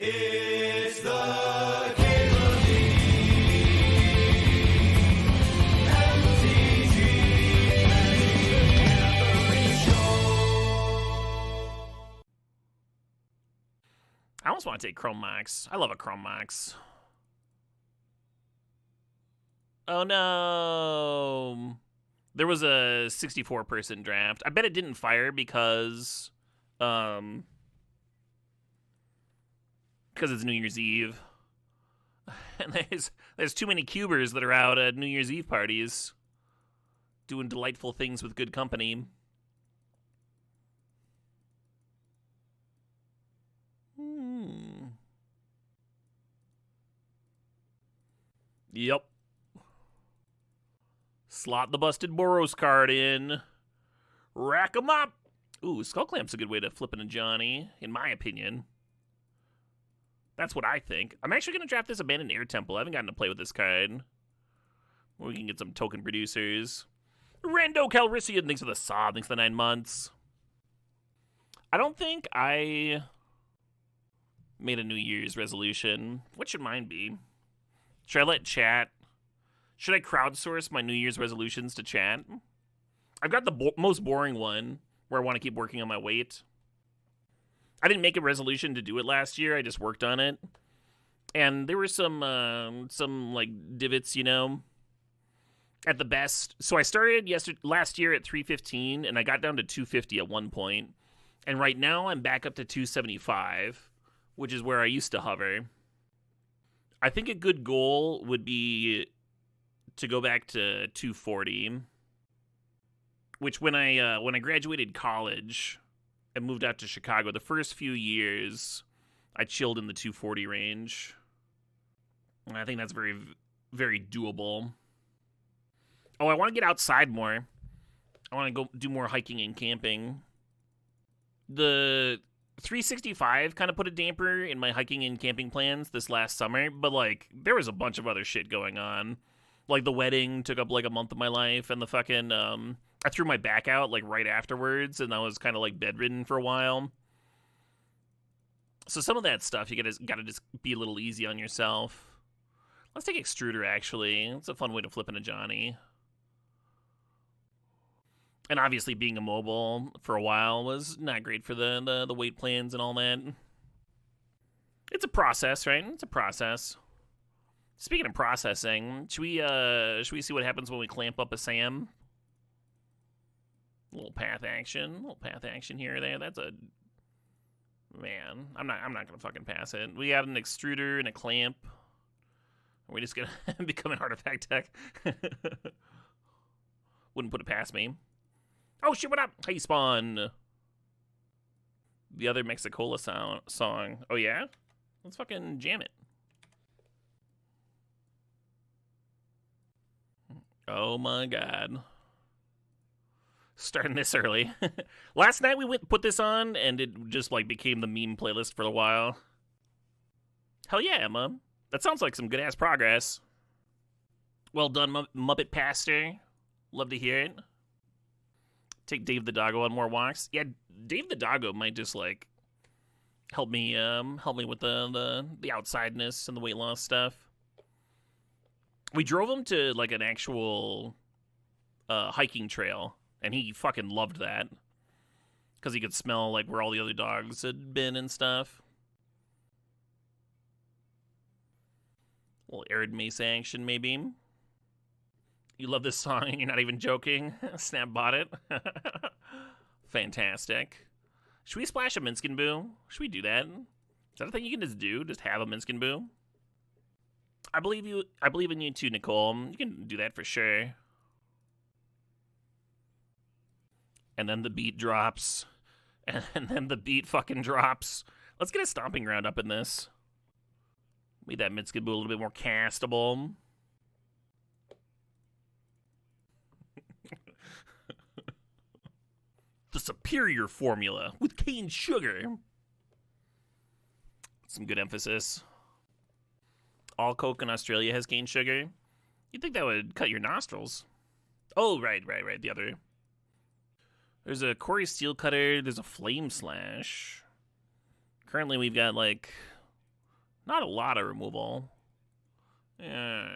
It's the Cable I almost want to take Chrome Max. I love a Chrome Max. Oh no. There was a 64-person draft. I bet it didn't fire because it's New Year's Eve. And there's too many cubers that are out at New Year's Eve parties doing delightful things with good company. Yep. Slot the busted Boros card in. Rack 'em up. Ooh, Skull Clamp's a good way to flip in a Johnny, in my opinion. That's what I think. I'm actually going to draft this Abandoned Air Temple. I haven't gotten to play with this card. We can get some token producers. Rando Calrissian, thanks for the sob, thanks for the 9 months. I don't think I made a New Year's resolution. What should mine be? Should I let chat? Should I crowdsource my New Year's resolutions to chat? I've got the most boring one where I want to keep working on my weight. I didn't make a resolution to do it last year. I just worked on it. And there were some like divots, you know, at the best. So I started last year at 315 and I got down to 250 at one point. And right now I'm back up to 275, which is where I used to hover. I think a good goal would be to go back to 240, which when I graduated college and moved out to Chicago, the first few years I chilled in the 240 range. And I think that's very, very doable. Oh, I want to get outside more. I want to go do more hiking and camping. The 365 kind of put a damper in my hiking and camping plans this last summer, but like there was a bunch of other shit going on. Like the wedding took up like a month of my life, and the fucking I threw my back out like right afterwards, and I was kind of like bedridden for a while. So some of that stuff you gotta just be a little easy on yourself. Let's take Extruder, actually. It's a fun way to flip in a Johnny. And obviously being immobile for a while was not great for the weight plans and all that. It's a process, right? It's a process. Speaking of processing, should we see what happens when we clamp up a Sam? A little path action here or there. That's a man. I'm not gonna fucking pass it. We got an extruder and a clamp. Are we just gonna become an artifact tech? Wouldn't put it past me. Oh shit! What up? Hey, Spawn. The other Mexicola song. Oh yeah? Let's fucking jam it. Oh my god. Starting this early. Last night we put this on and it just like became the meme playlist for a while. Hell yeah, Emma. That sounds like some good ass progress. Well done, Muppet Pastor. Love to hear it. Take Dave the Doggo on more walks. Yeah, Dave the Doggo might just like help me with the outsideness and the weight loss stuff. We drove him to like an actual hiking trail, and he fucking loved that because he could smell like where all the other dogs had been and stuff. A little arid mesa action, maybe. You love this song and you're not even joking. Snap bought it. Fantastic. Should we splash a Minskin Boo? Should we do that? Is that a thing you can just do? Just have a Minskin Boo? I believe you. I believe in you too, Nicole. You can do that for sure. And then the beat drops. And then the beat fucking drops. Let's get a stomping ground up in this. Made that Minskin Boo a little bit more castable. The superior formula with cane sugar. Some good emphasis. All Coke in Australia has cane sugar. You'd think that would cut your nostrils. Oh, right. The other. There's a Corey Steel Cutter. There's a Flame Slash. Currently, we've got like Not a lot of removal. Yeah.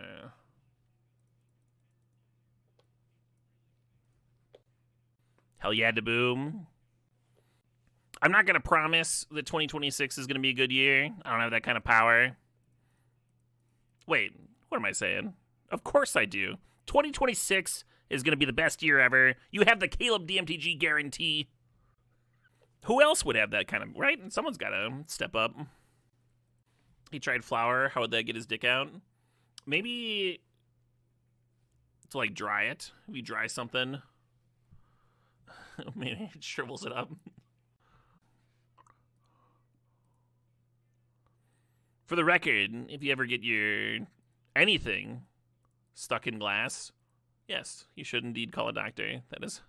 Hell yeah, Daboom. I'm not going to promise that 2026 is going to be a good year. I don't have that kind of power. Wait, what am I saying? Of course I do. 2026 is going to be the best year ever. You have the Caleb DMTG guarantee. Who else would have that kind of, right? Someone's got to step up. He tried Flower. How would that get his dick out? Maybe to, like, dry it. If you dry something, maybe it shrivels it up. For the record, if you ever get your anything stuck in glass, yes, you should indeed call a doctor. That is,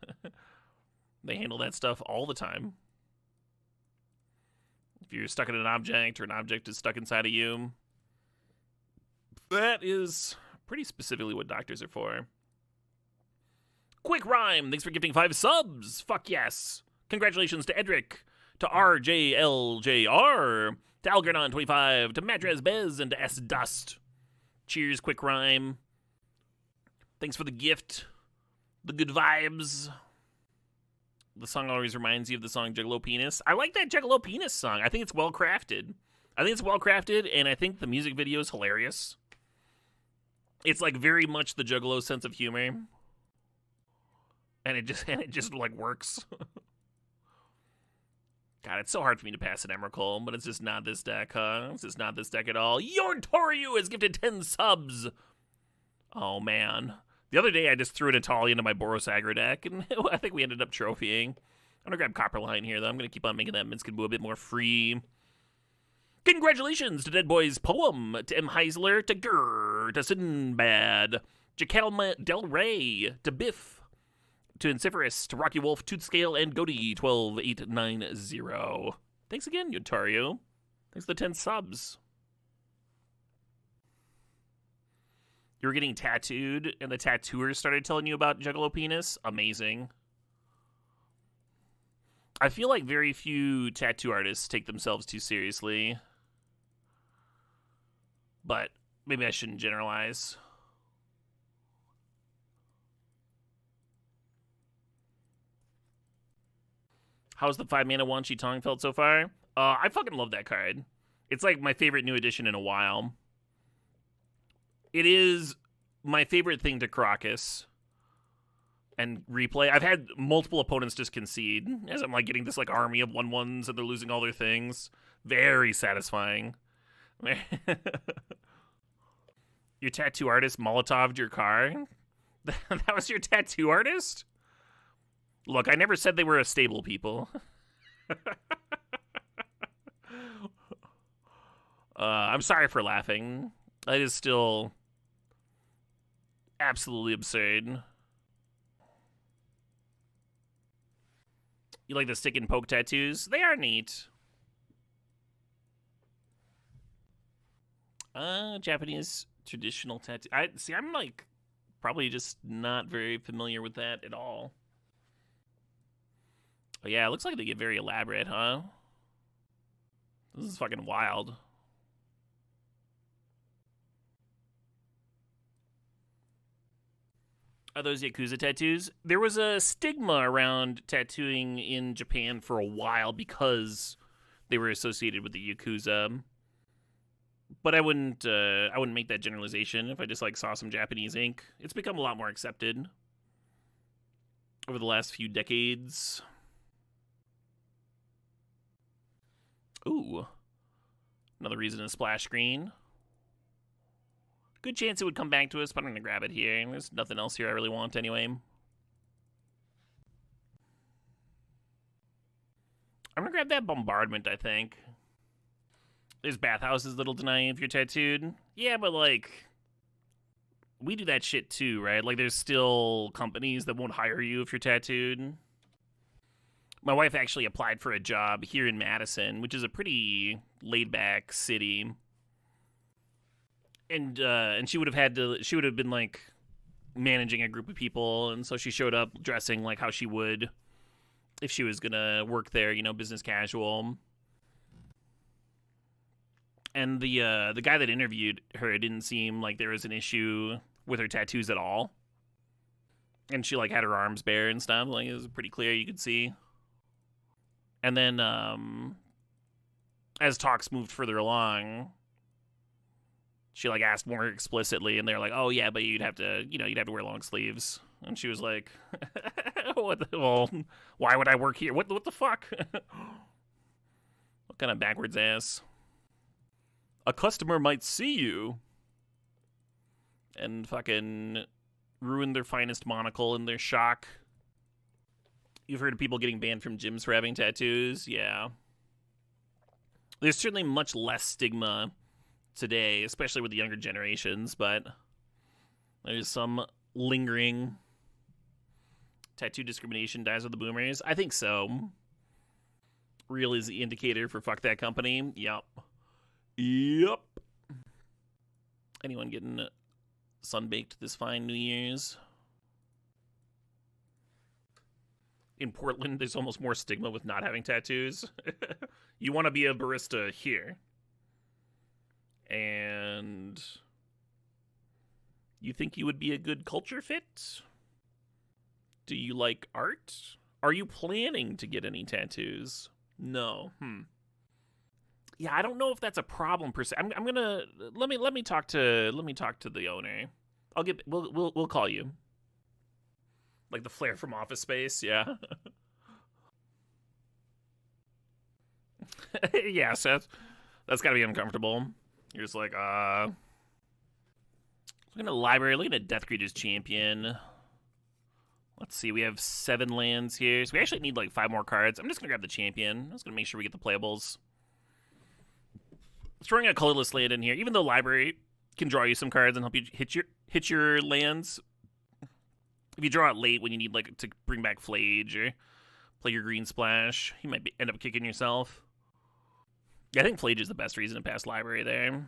they handle that stuff all the time. If you're stuck in an object or an object is stuck inside of you, that is pretty specifically what doctors are for. Quick Rhyme, thanks for gifting 5 subs. Fuck yes. Congratulations to Edric, to RJLJR, to Algernon25, to Madrez Bez, and to S Dust. Cheers, Quick Rhyme. Thanks for the gift. The good vibes. The song always reminds you of the song Juggalo Penis. I like that Juggalo Penis song. I think it's well crafted. And I think the music video is hilarious. It's like very much the Juggalo sense of humor. And it just like works. God, it's so hard for me to pass an Emrakul, but it's just not this deck, huh? It's just not this deck at all. Yortoriu has gifted 10 subs. Oh, man. The other day, I just threw an Atali into my Boros Aggro deck, and I think we ended up trophying. I'm going to grab Copperline here, though. I'm going to keep on making that Minskin Boo a bit more free. Congratulations to Dead Boy's Poem, to M. Heisler, to Grr, to Sinbad, Jacalma Del Rey, to Biff, to Inciferous, to Rocky Wolf, Toothscale, and Goaty12890. Thanks again, Yotario. Thanks for the 10 subs. You were getting tattooed, and the tattooer started telling you about Juggalo Penis? Amazing. I feel like very few tattoo artists take themselves too seriously. But maybe I shouldn't generalize. How's the 5-mana Wan Shi Tong felt so far? I fucking love that card. It's like my favorite new edition in a while. It is my favorite thing to Crocus and replay. I've had multiple opponents just concede as I'm like getting this like army of 1/1s and they're losing all their things. Very satisfying. Your tattoo artist Molotov'd your car? That was your tattoo artist? Look, I never said they were a stable people. I'm sorry for laughing. That is still absolutely absurd. You like the stick and poke tattoos? They are neat. Japanese traditional tattoo. I'm like probably just not very familiar with that at all. Oh yeah, it looks like they get very elaborate, huh? This is fucking wild. Are those Yakuza tattoos? There was a stigma around tattooing in Japan for a while because they were associated with the Yakuza. But I wouldn't make that generalization if I just like saw some Japanese ink. It's become a lot more accepted over the last few decades. Ooh. Another reason to splash screen. Good chance it would come back to us, but I'm going to grab it here. There's nothing else here I really want anyway. I'm going to grab that Bombardment, I think. There's bathhouses that'll deny you if you're tattooed. Yeah, but like, we do that shit too, right? Like, there's still companies that won't hire you if you're tattooed. My wife actually applied for a job here in Madison, which is a pretty laid-back city. And she would have been like managing a group of people, and so she showed up dressing like how she would if she was gonna work there, you know, business casual. And the guy that interviewed her, it didn't seem like there was an issue with her tattoos at all. And she like had her arms bare and stuff. Like it was pretty clear, you could see. And then as talks moved further along, she like asked more explicitly, and they're like, "Oh yeah, but you'd have to wear long sleeves." And she was like, "Well, why would I work here? What the fuck? What kind of backwards ass? A customer might see you and fucking ruin their finest monocle in their shock." You've heard of people getting banned from gyms for having tattoos? Yeah. There's certainly much less stigma today, especially with the younger generations, but there's some lingering tattoo discrimination dies with the boomers. I think so. Real is the indicator for fuck that company. Yep. Anyone getting sunbaked this fine New Year's? In Portland, there's almost more stigma with not having tattoos. You want to be a barista here. And you think you would be a good culture fit? Do you like art? Are you planning to get any tattoos? No. Yeah, I don't know if that's a problem per se. I'm gonna let me talk to the owner. We'll call you. Like the flare from Office Space, yeah. Yeah, Seth. That's gotta be uncomfortable. You're just like, looking at the library, looking at Death Creature's Champion. Let's see, we have 7 lands here. So we actually need like 5 more cards. I'm just gonna grab the Champion. I'm just gonna make sure we get the playables. Throwing a colorless land in here, even though library can draw you some cards and help you hit your lands. If you draw it late when you need like to bring back Flage or play your green splash, you might end up kicking yourself. Yeah, I think Flage is the best reason to pass library there.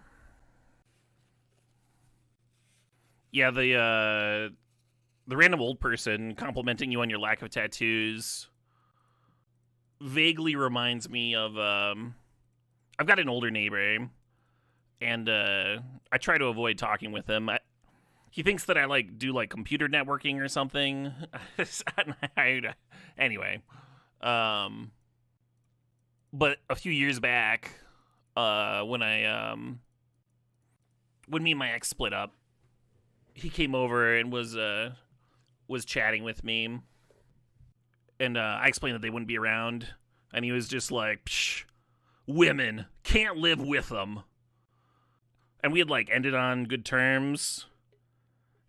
Yeah, the random old person complimenting you on your lack of tattoos vaguely reminds me of I've got an older neighbor, and I try to avoid talking with him. He thinks that I like do like computer networking or something. Anyway, but a few years back, when me and my ex split up, he came over and was chatting with me, and I explained that they wouldn't be around, and he was just like, Psh, "Women can't live with them," and we had like ended on good terms.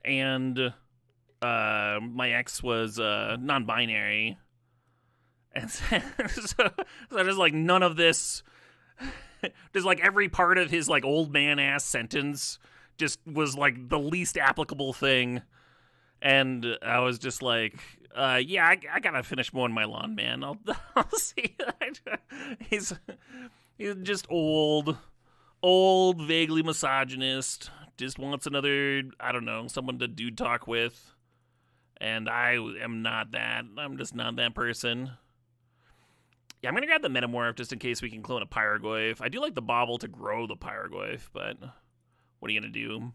And my ex was non-binary, and so there's like none of this. There's like every part of his like old man ass sentence just was like the least applicable thing, and I was just like, yeah, I gotta finish mowing my lawn, man. I'll see. He's just old, vaguely misogynist. Just wants another, I don't know, someone to dude talk with. And I am not that. I'm just not that person. Yeah, I'm going to grab the Metamorph just in case we can clone a Pyrogoyf. I do like the Bauble to grow the Pyrogoyf, but what are you going to do?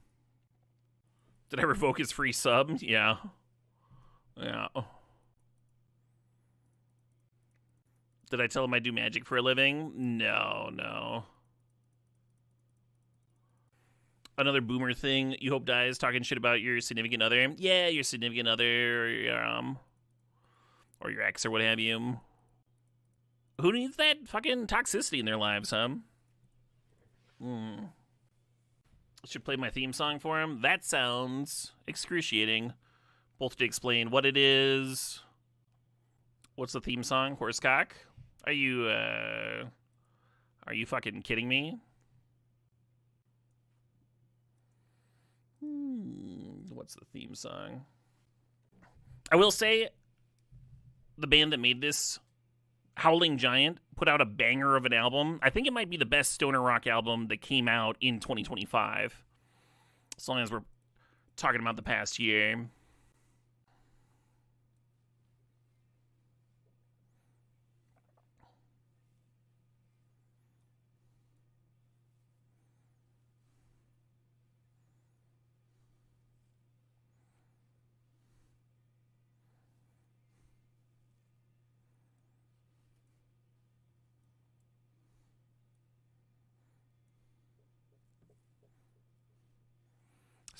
Did I revoke his free sub? Yeah. Yeah. Did I tell him I do magic for a living? No. Another boomer thing you hope dies, talking shit about your significant other. Yeah, your significant other, or your ex, or what have you. Who needs that fucking toxicity in their lives, huh? Should play my theme song for him? That sounds excruciating. Both to explain what it is. What's the theme song? Horsecock? Are you fucking kidding me? What's the theme song? I will say, the band that made this, Howling Giant, put out a banger of an album. I think it might be the best stoner rock album that came out in 2025. As long as we're talking about the past year.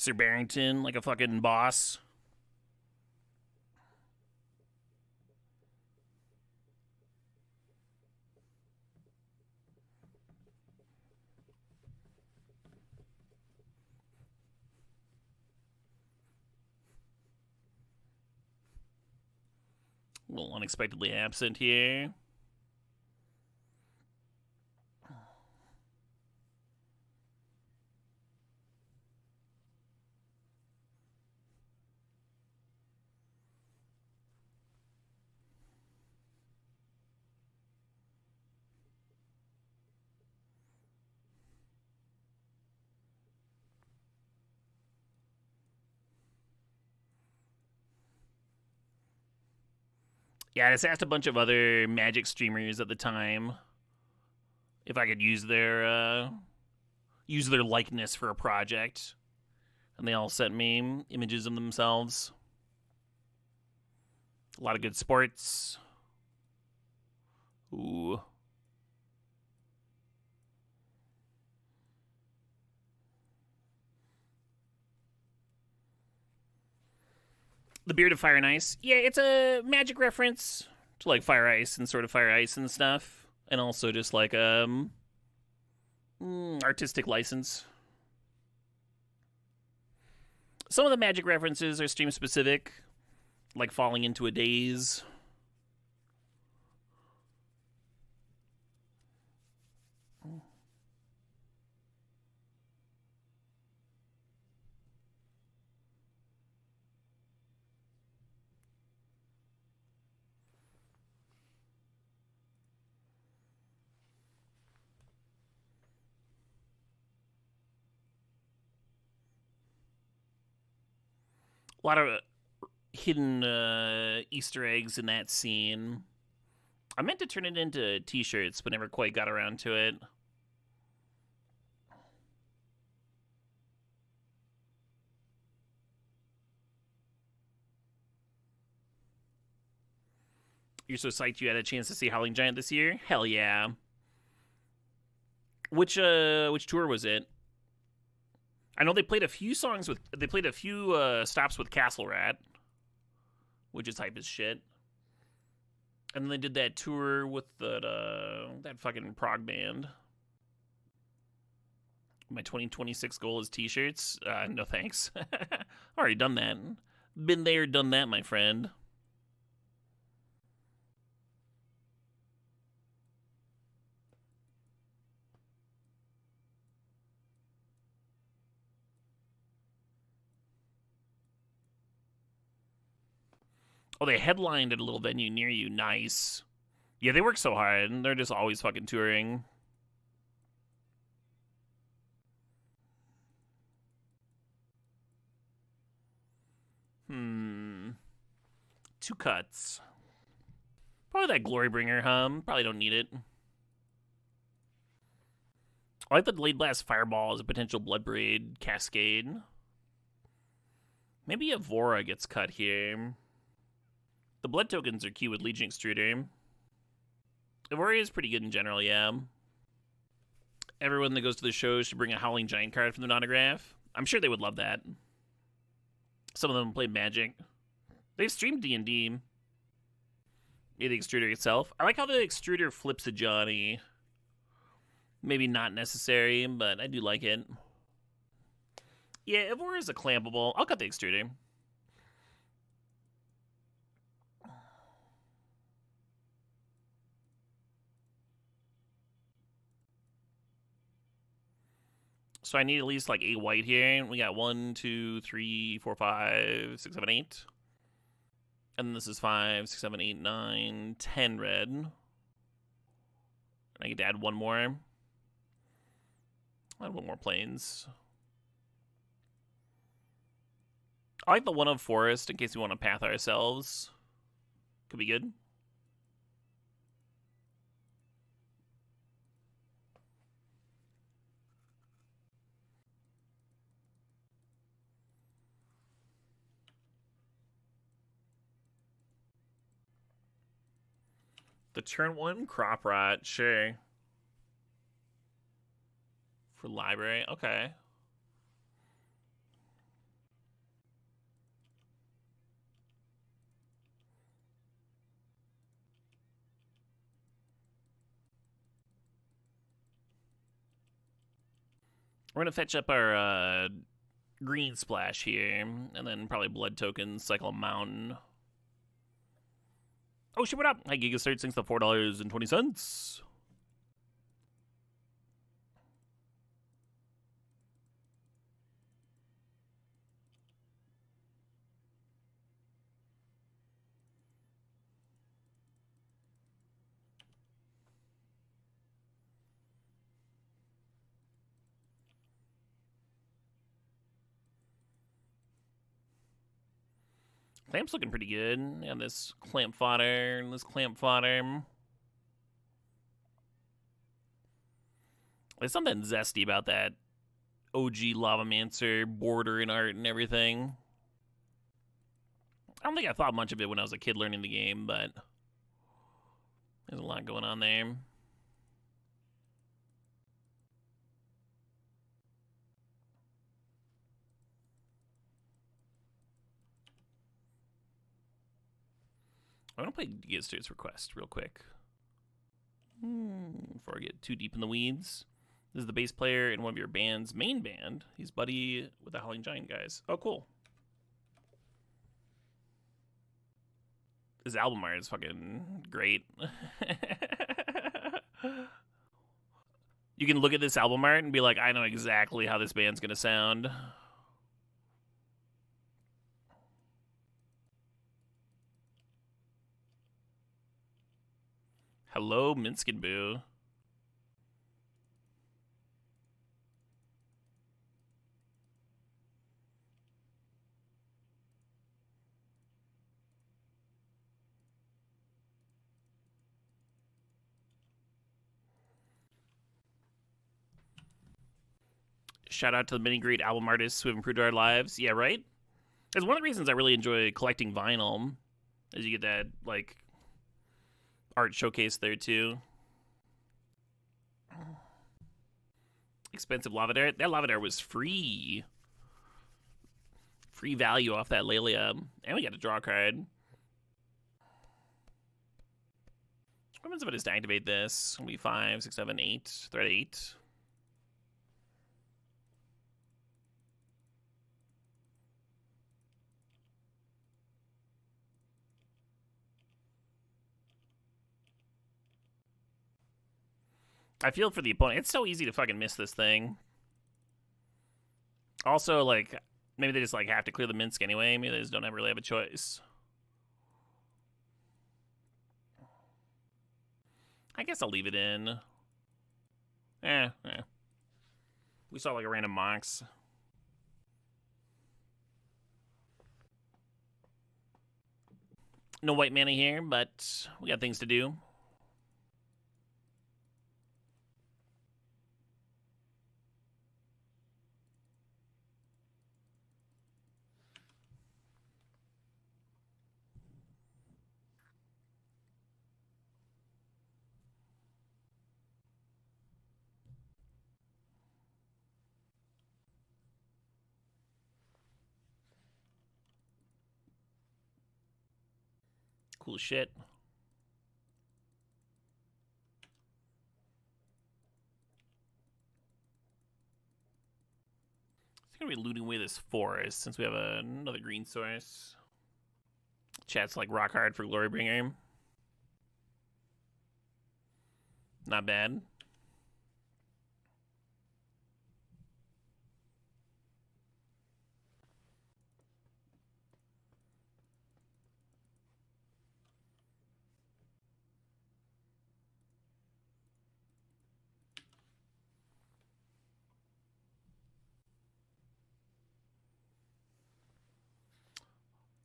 Sir Barrington, like a fucking boss. A little unexpectedly absent here. Yeah, I just asked a bunch of other Magic streamers at the time if I could use their likeness for a project, and they all sent me images of themselves. A lot of good sports. Ooh. The Beard of Fire and Ice. Yeah, it's a Magic reference to like Fire Ice and sort of Fire Ice and stuff, and also just like artistic license. Some of the Magic references are stream specific, like falling into a daze. A lot of hidden Easter eggs in that scene. I meant to turn it into t-shirts, but never quite got around to it. You're so psyched you had a chance to see Howling Giant this year? Hell yeah. Which tour was it? I know they played a few stops with Castle Rat, which is hype as shit. And then they did that tour with that fucking prog band. My 2026 goal is t-shirts. No thanks. Already done that. Been there, done that, my friend. Oh, they headlined at a little venue near you. Nice. Yeah, they work so hard, and they're just always fucking touring. Two cuts. Probably that Glorybringer hum. Probably don't need it. I like the Delayed Blast Fireball as a potential Bloodbraid Cascade. Maybe Evora gets cut here. The blood tokens are cute with Legion Extruder. Evora is pretty good in general, yeah. Everyone that goes to the show should bring a Howling Giant card from the autograph. I'm sure they would love that. Some of them play Magic. They've streamed D&D. Yeah, the Extruder itself. I like how the Extruder flips a Johnny. Maybe not necessary, but I do like it. Yeah, Evora is a clampable. I'll cut the Extruder. So I need at least like 8 white here. We got 1, 2, 3, 4, 5, 6, 7, 8. And then this is 5, 6, 7, 8, 9, 10 red. I get to add one more. I'll add one more planes. I like the one of forest in case we want to path ourselves. Could be good. The turn 1 crop rot, sure. For library, okay. We're going to fetch up our green splash here, and then probably blood tokens, cycle a mountain. Oh shit, what up? Hi, Gigasert, thanks to $4.20. Clamp's looking pretty good. And this clamp fodder and this clamp fodder. There's something zesty about that OG Lavamancer border and art and everything. I don't think I thought much of it when I was a kid learning the game, but there's a lot going on there. I'm going to play Gigaster's request real quick. Before I get too deep in the weeds. This is the bass player in one of your band's main band. He's buddy with the Howling Giant guys. Oh, cool. This album art is fucking great. You can look at this album art and be like, I know exactly how this band's going to sound. Hello, Minskin Boo. Shout out to the many great album artists who have improved our lives. Yeah, right? That's one of the reasons I really enjoy collecting vinyl, is you get that, like, art showcase there, too. Expensive Lavadare. That Lavadare was free. Free value off that Lelia. And we got a draw card. What happens if I just activate this? It'll be 5, 6, 7, 8. Threat 8. I feel for the opponent. It's so easy to fucking miss this thing. Also, like, maybe they just, like, have to clear the Minsk anyway. Maybe they just don't really have a choice. I guess I'll leave it in. We saw, like, a random Mox. No white mana here, but we got things to do. Cool shit. It's gonna be looting away this forest since we have another green source. Chat's like rock hard for Glorybringer. Not bad.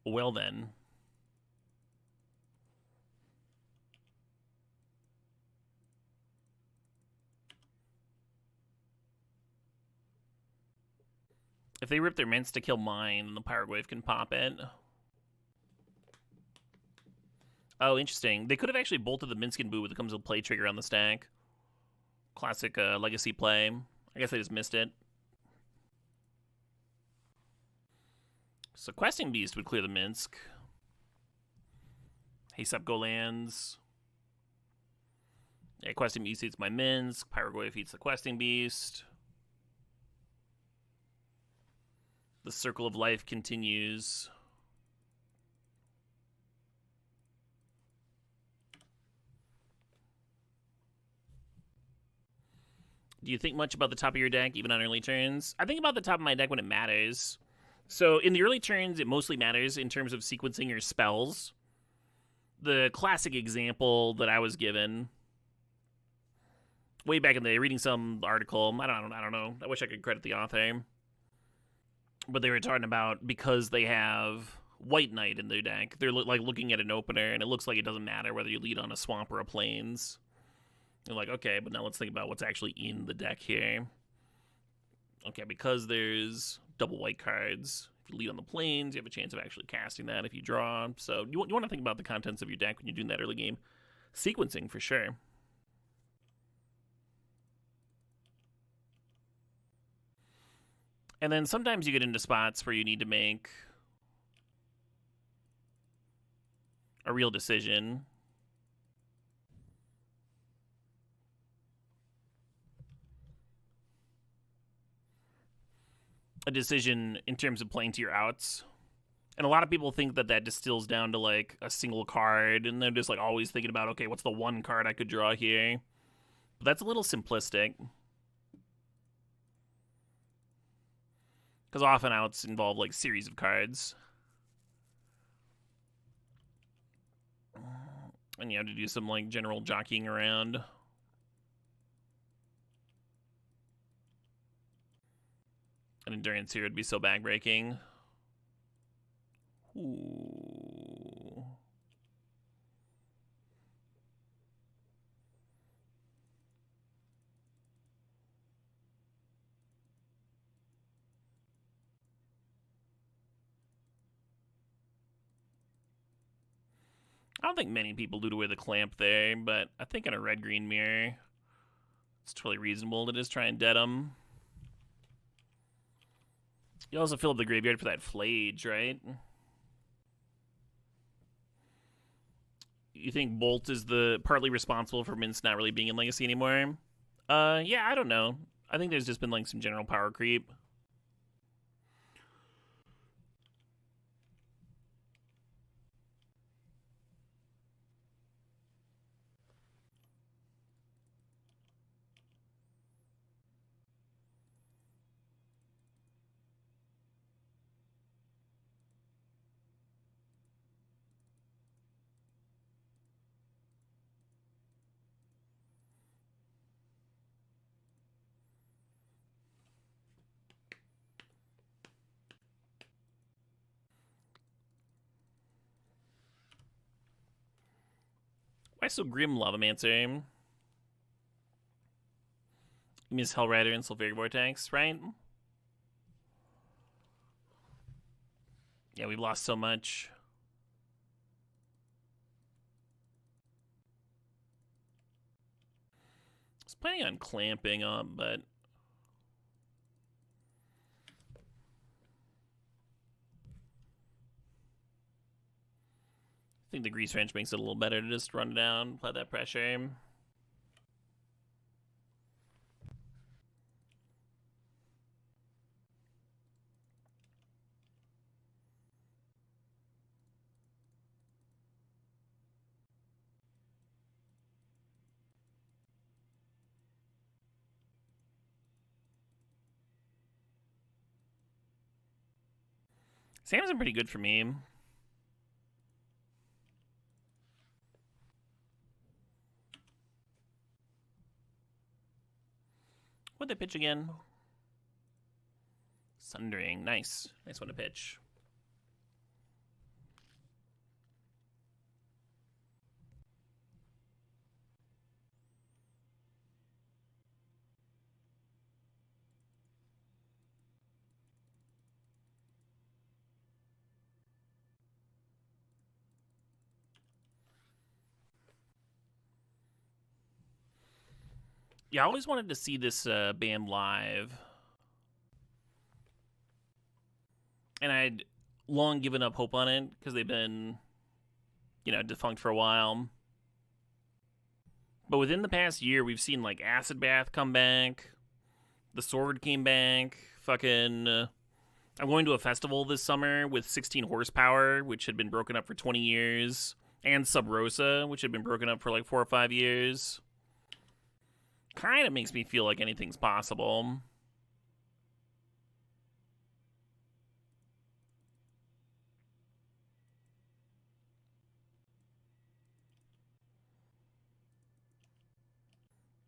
Well then. If they rip their mints to kill mine, the Pirate Wave can pop it. Oh, interesting. They could have actually bolted the Minskin Boo with it comes with a play trigger on the stack. Classic legacy play. I guess I just missed it. So Questing Beast would clear the Minsk. Haste up, go lands. Yeah, Questing Beast eats my Minsk. Pirate Wave eats the Questing Beast. The circle of life continues. Do you think much about the top of your deck, even on early turns? I think about the top of my deck when it matters. So in the early turns, it mostly matters in terms of sequencing your spells. The classic example that I was given way back in the day, reading some article, I don't know. I wish I could credit the author. But they were talking about because they have White Knight in their deck, they're like looking at an opener, and it looks like it doesn't matter whether you lead on a swamp or a plains. They're like, okay, but now let's think about what's actually in the deck here. Okay, because there's double white cards, if you lead on the plains, you have a chance of actually casting that if you draw. So you want to think about the contents of your deck when you're doing that early game sequencing for sure. And then sometimes you get into spots where you need to make a real decision. A decision in terms of playing to your outs. And a lot of people think that that distills down to like a single card, and they're just like always thinking about, okay, what's the one card I could draw here? But that's a little simplistic. Because often outs involve like series of cards. And you have to do some like general jockeying around. An endurance here would be so backbreaking. Ooh. I don't think many people do away the clamp there, but I think in a red-green mirror, it's totally reasonable to just try and dead them. You also fill up the graveyard for that Flage, right? You think Bolt is the partly responsible for Mince not really being in Legacy anymore? Yeah, I don't know. I think there's just been like some general power creep. Why so grim, Lavamancer? You miss Hellrider and Sulfuric Vortex, right? Yeah, we've lost so much. I was planning on clamping up, but I think the Grease Wrench makes it a little better to just run down, apply that pressure. Sam's been pretty good for me. What'd they pitch again? Sundering. Nice. Nice one to pitch. Yeah, I always wanted to see this band live. And I'd long given up hope on it because they've been, you know, defunct for a while. But within the past year, we've seen like Acid Bath come back. The Sword came back. Fucking I'm going to a festival this summer with 16 horsepower, which had been broken up for 20 years, and Sub Rosa, which had been broken up for like 4 or 5 years. Kind of makes me feel like anything's possible.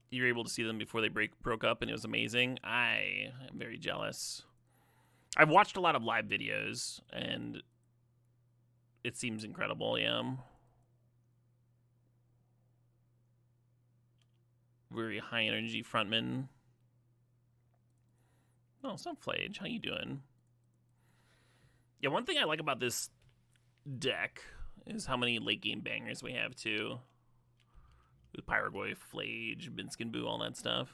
You were able to see them before they broke up, and it was amazing. I am very jealous. I've watched a lot of live videos, and it seems incredible, yeah. Very high energy frontman. Oh, Sunflage, how you doing? Yeah, one thing I like about this deck is how many late game bangers we have too. With Pyrogoy, Flage, Binskin Boo, all that stuff.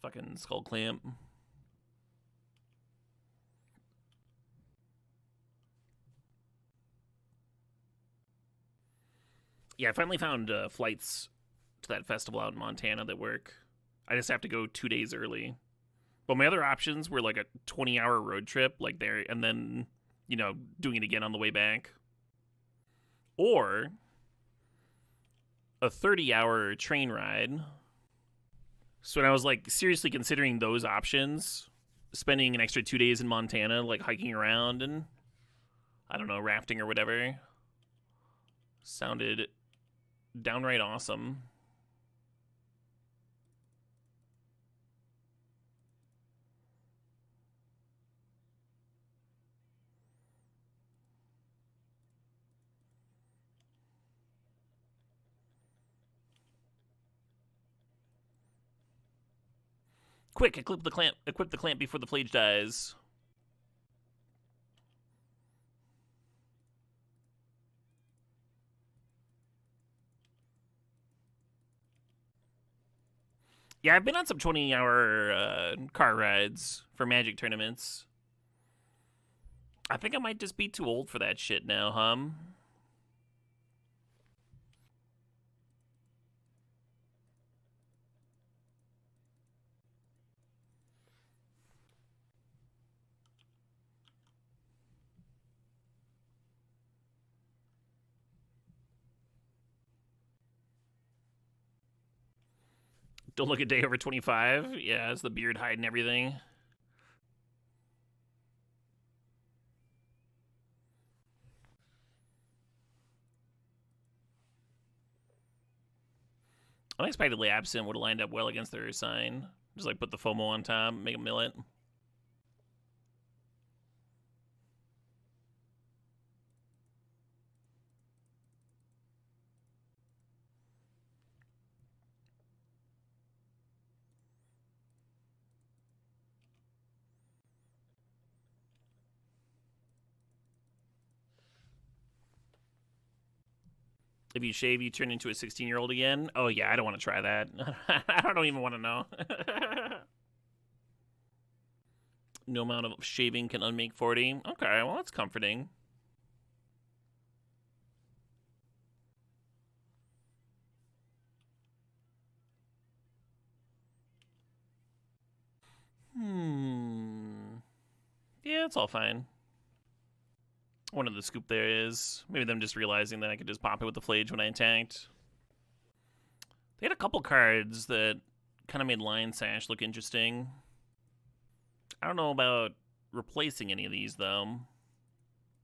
Fucking Skull Clamp. Yeah, I finally found flights to that festival out in Montana that work. I just have to go 2 days early. But my other options were like a 20-hour road trip, like there, and then, you know, doing it again on the way back. Or a 30-hour train ride. So when I was like seriously considering those options, spending an extra 2 days in Montana, like hiking around and, I don't know, rafting or whatever, sounded downright awesome. Quick, equip the clamp before the Flage dies. Yeah, I've been on some 20-hour car rides for Magic tournaments. I think I might just be too old for that shit now, huh? Don't look a day over 25. Yeah, it's the beard hide and everything. Unexpectedly absent would have lined up well against their sign. Just like put the FOMO on top, make a millet. If you shave, you turn into a 16-year-old again? Oh, yeah, I don't want to try that. I don't even want to know. No amount of shaving can unmake 40. Okay, well, that's comforting. Yeah, it's all fine. One of the scoop there is maybe them just realizing that I could just pop it with the Flage when I attacked. They had a couple cards that kind of made Lion Sash look interesting. I don't know about replacing any of these, though.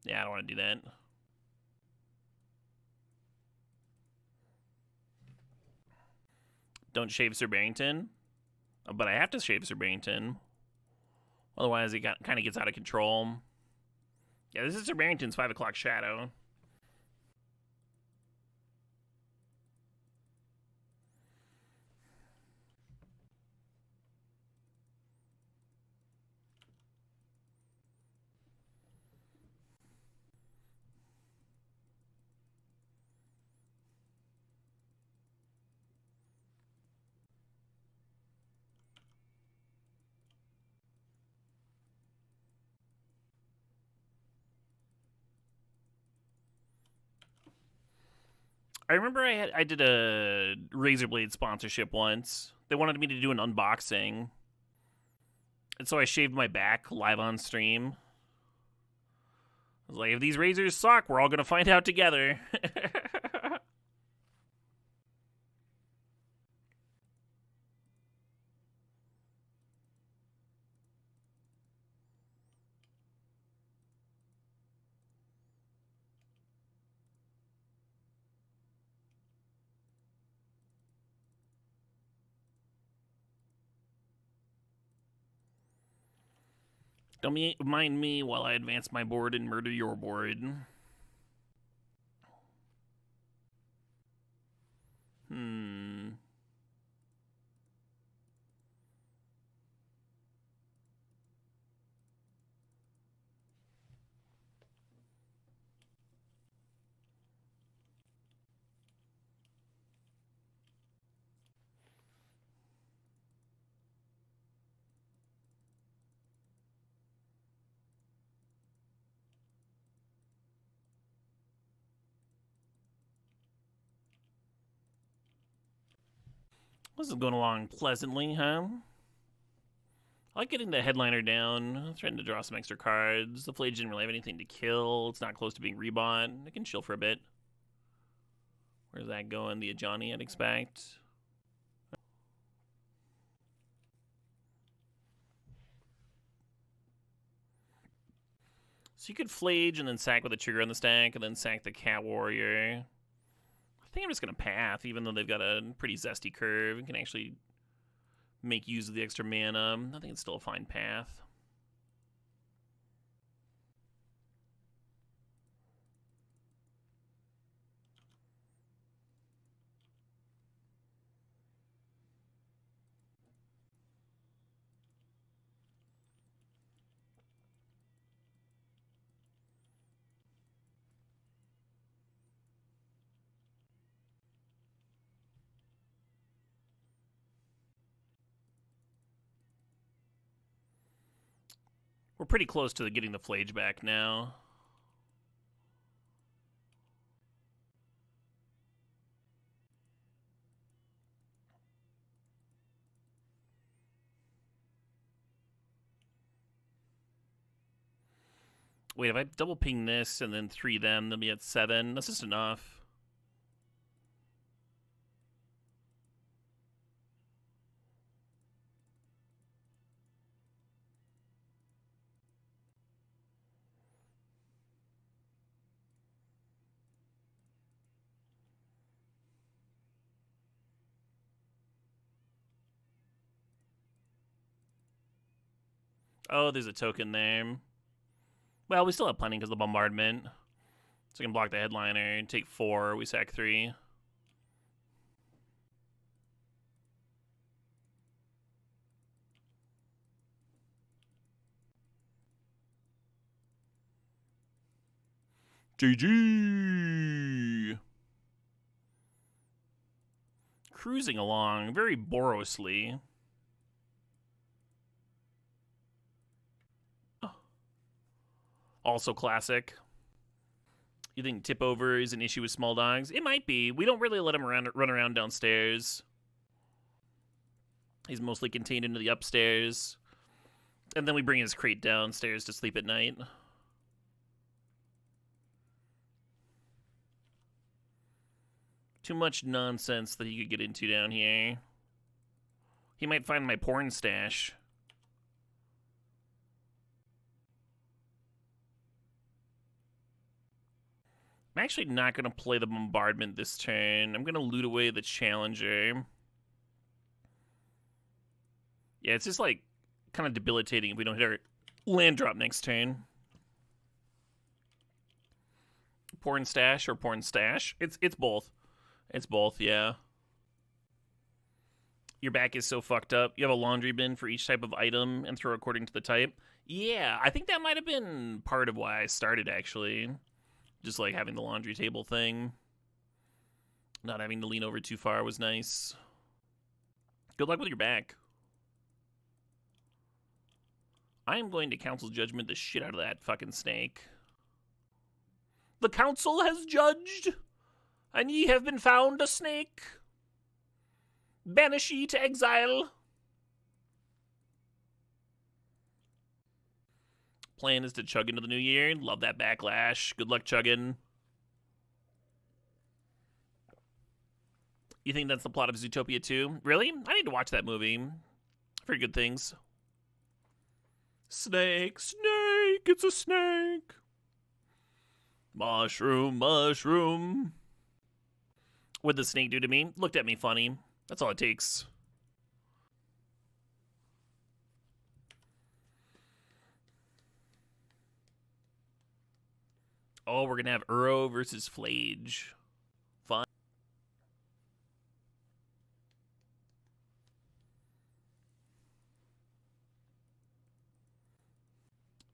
Yeah, I don't want to do that. Don't shave Sir Barrington. But I have to shave Sir Barrington. Otherwise, it kind of gets out of control. Yeah, this is Sir Barrington's 5 o'clock shadow. I remember I did a Razorblade sponsorship once. They wanted me to do an unboxing. And so I shaved my back live on stream. I was like, if these razors suck, we're all going to find out together. Don't mind me while I advance my board and murder your board. This is going along pleasantly, huh? I like getting the headliner down. I'm trying to draw some extra cards. The Flage didn't really have anything to kill. It's not close to being rebought. I can chill for a bit. Where's that going? The Ajani, I'd expect. So you could Flage and then sack with a trigger on the stack and then sack the Cat Warrior. I think I'm just going to Path, even though they've got a pretty zesty curve and can actually make use of the extra mana. I think it's still a fine path. We're pretty close to getting the Flage back now. Wait, if I double ping this and then 3 them, they'll be at 7. That's just enough. Oh, there's a token there. Well, we still have plenty because of the bombardment. So we can block the headliner and take 4. We sack 3. GG! Cruising along very Borosly. Also classic. You think tip over is an issue with small dogs? It might be. We don't really let him run around downstairs. He's mostly contained into the upstairs. And then we bring his crate downstairs to sleep at night. Too much nonsense that he could get into down here. He might find my porn stash. I'm actually not going to play the bombardment this turn. I'm going to loot away the challenger. Yeah, it's just like kind of debilitating if we don't hit our land drop next turn. Porn stash or porn stash? It's both. It's both, yeah. Your back is so fucked up. You have a laundry bin for each type of item and throw according to the type. Yeah, I think that might have been part of why I started, actually. Just like having the laundry table thing. Not having to lean over too far was nice. Good luck with your back. I am going to Council Judgment the shit out of that fucking snake. The Council has judged, and ye have been found a snake. Banish ye to exile. Plan is to chug into the new year. Love that backlash. Good luck chugging. You think that's the plot of Zootopia 2? Really? I need to watch that movie. I've heard good things. Snake, snake, it's a snake. Mushroom, mushroom. What'd the snake do to me? Looked at me funny. That's all it takes. Oh, we're going to have Uro versus Flage. Fun.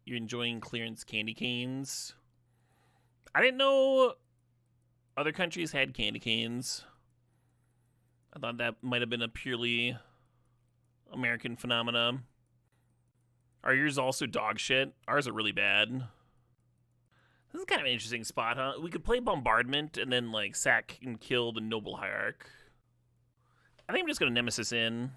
You're enjoying clearance candy canes? I didn't know other countries had candy canes. I thought that might have been a purely American phenomenon. Are yours also dog shit? Ours are really bad. This is kind of an interesting spot, huh? We could play Bombardment and then, like, sack and kill the Noble Hierarch. I think I'm just going to Nemesis in.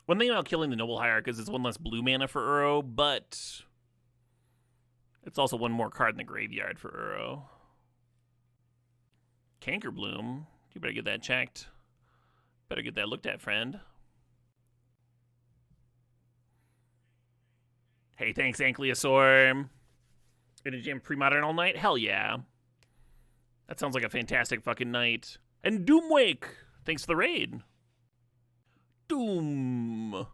One thing about killing the Noble Hierarch is it's one less blue mana for Uro, but it's also one more card in the graveyard for Uro. Cankerbloom. You better get that checked. Better get that looked at, friend. Hey, thanks, Ankylosaur. Gonna jam pre-modern all night? Hell yeah. That sounds like a fantastic fucking night. And Doomwake! Thanks for the raid. Doom. Oh,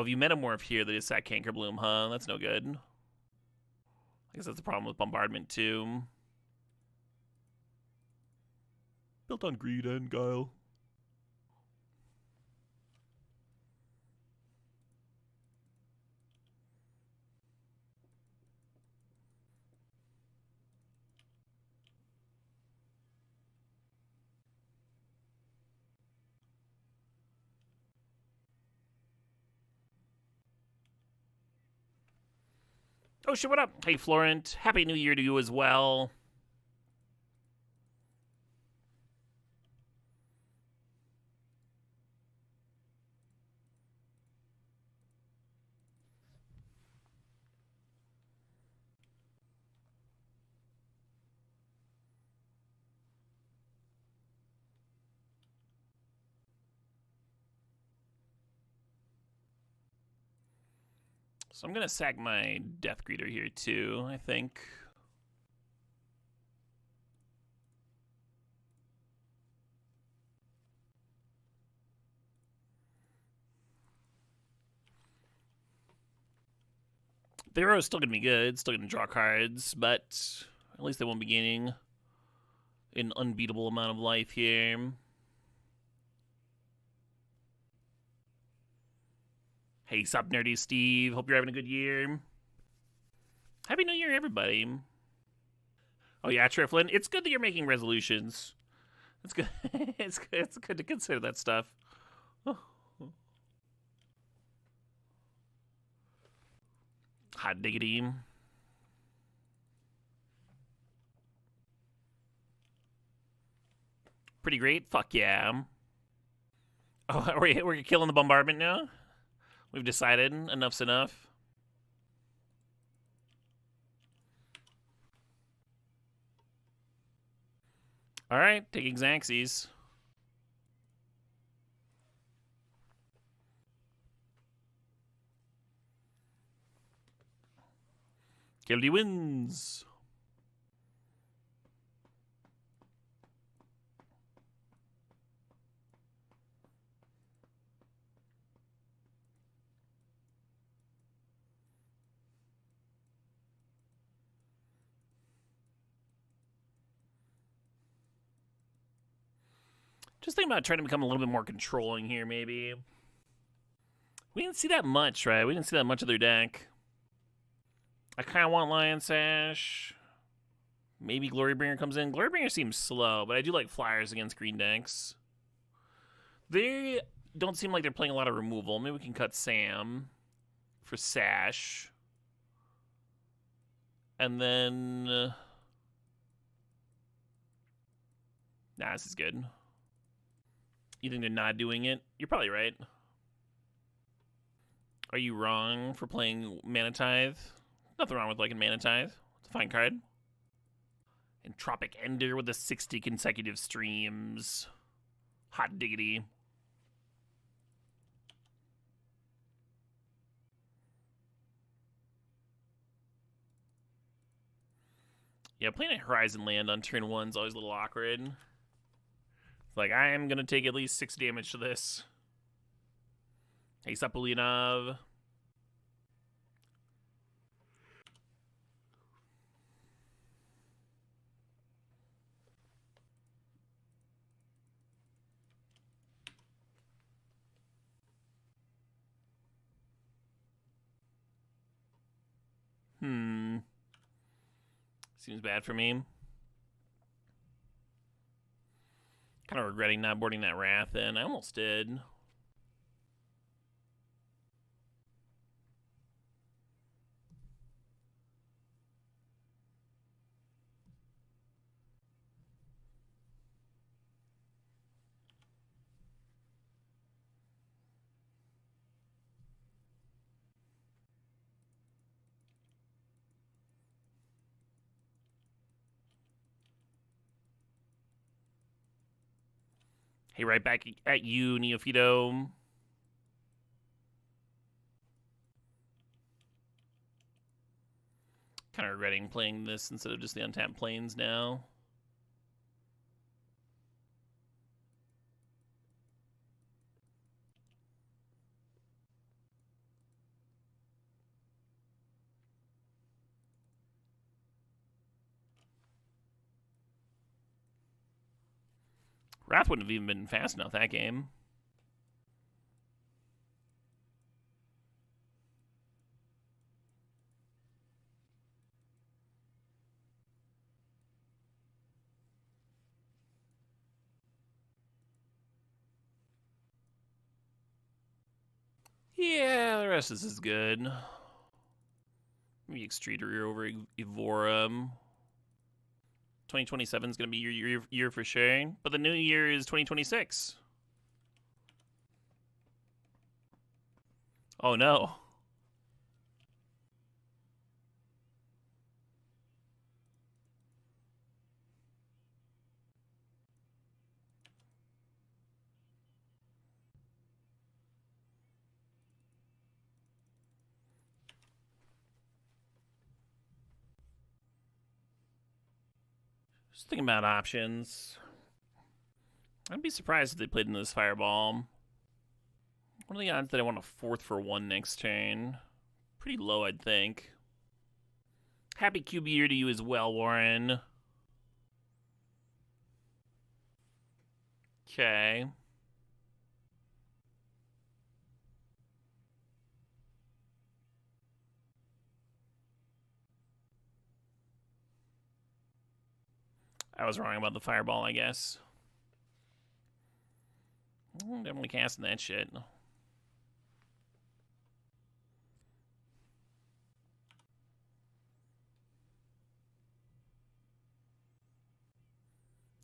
if you metamorph here, they just sack Cankerbloom, huh? That's no good. I guess that's the problem with Bombardment, too. Built on greed and guile. Oh shit, what up? Hey, Florent. Happy New Year to you as well. So I'm going to sack my Death Greeter here too, I think. The arrow is still going to be good, still going to draw cards, but at least they won't be gaining an unbeatable amount of life here. Hey, sup, Nerdy Steve. Hope you're having a good year. Happy New Year, everybody. Oh, yeah, Triflin. It's good that you're making resolutions. It's good. It's good to consider that stuff. Oh. Hot diggity. Pretty great. Fuck yeah. Oh, we're killing the bombardment now? We've decided enough's enough. All right, taking Xanxes. Kildee wins. Just thinking about trying to become a little bit more controlling here, maybe. We didn't see that much, right? We didn't see that much of their deck. I kind of want Lion Sash. Maybe Glorybringer comes in. Glorybringer seems slow, but I do like flyers against green decks. They don't seem like they're playing a lot of removal. Maybe we can cut Sam for Sash. And then... nah, this is good. You think they're not doing it? You're probably right. Are you wrong for playing Mana Tithe? Nothing wrong with liking Mana Tithe. It's a fine card. Entropic Ender with the 60 consecutive streams. Hot diggity. Yeah, playing a Horizon Land on turn 1 is always a little awkward. It's like, I am going to take at least 6 damage to this. Hey, Sapulinov. Seems bad for me. Kind of regretting not boarding that Wrath in. I almost did. Hey, right back at you, Neophyto. Kind of regretting playing this instead of just the untapped planes now. Wrath wouldn't have even been fast enough that game. Yeah, the rest of this is good. Maybe Extreator over Evora. 2027 is going to be your year for sure. But the new year is 2026. Oh, no. Just thinking about options. I'd be surprised if they played into this Fireball. What are the odds that I want a 4th for 1 next turn? Pretty low, I'd think. Happy QB year to you as well, Warren. Okay. I was wrong about the Fireball, I guess. Definitely casting that shit.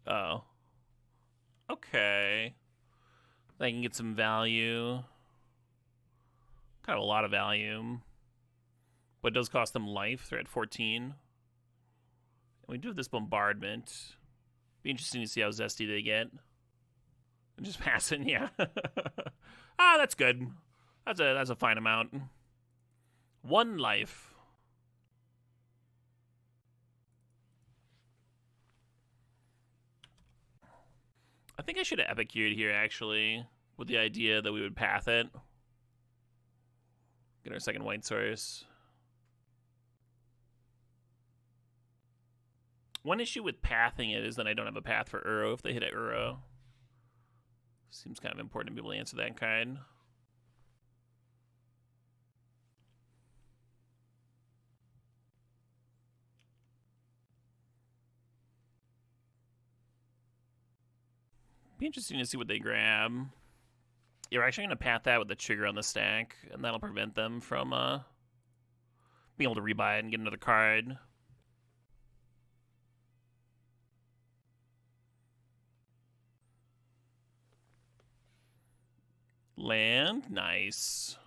Oh. Okay. They can get some value. Kind of a lot of value. But it does cost them life. They're at 14. And we do have this bombardment. Be interesting to see how zesty they get. And just passing, yeah. Ah, that's good. That's a fine amount. 1 life. I think I should have epicured here, actually, with the idea that we would path it. Get our second white source. One issue with pathing it is that I don't have a path for Uro if they hit at Uro. Seems kind of important to be able to answer that card. Be interesting to see what they grab. You're actually going to path that with the trigger on the stack, and that'll prevent them from being able to rebuy it and get another card. Land, nice.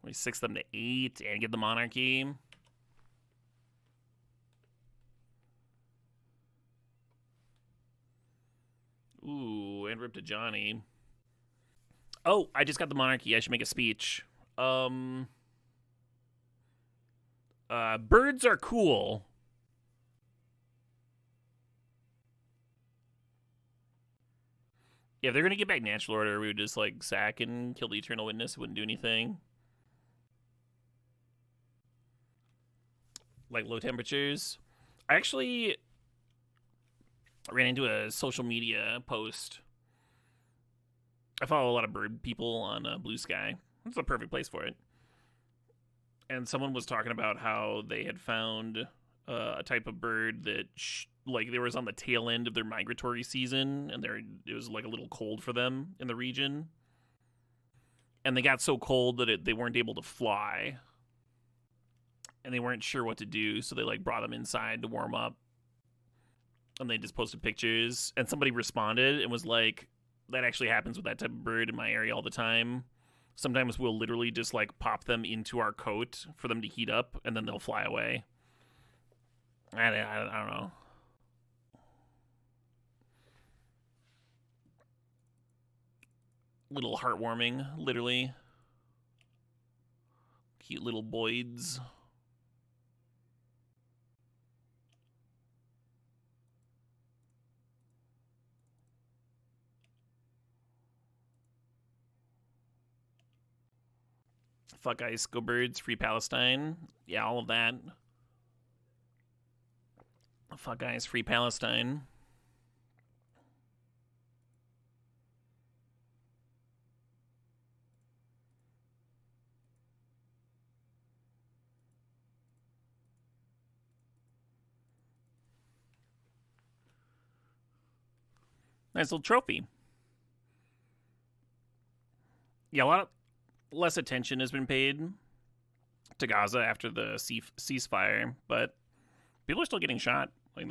We 6 them to 8 and get the monarchy. Ooh, and rip to Johnny. Oh, I just got the monarchy. I should make a speech. Birds are cool. Yeah, if they're gonna get back natural order, we would just like sack and kill the Eternal Witness. It wouldn't do anything. Like low temperatures. I actually ran into a social media post. I follow a lot of bird people on Blue Sky. It's a perfect place for it. And someone was talking about how they had found a type of bird that, like, they was on the tail end of their migratory season, and it was like a little cold for them in the region. And they got so cold that they weren't able to fly. And they weren't sure what to do, so they like brought them inside to warm up. And they just posted pictures, and somebody responded and was like, that actually happens with that type of bird in my area all the time. Sometimes we'll literally just like pop them into our coat for them to heat up, and then they'll fly away. I don't know. Little heartwarming, literally. Cute little boids. Fuck ice, go birds, free Palestine. Yeah, all of that. Fuck ice, free Palestine. Nice little trophy. Yeah, a lot of less attention has been paid to Gaza after the ceasefire, but people are still getting shot. Like,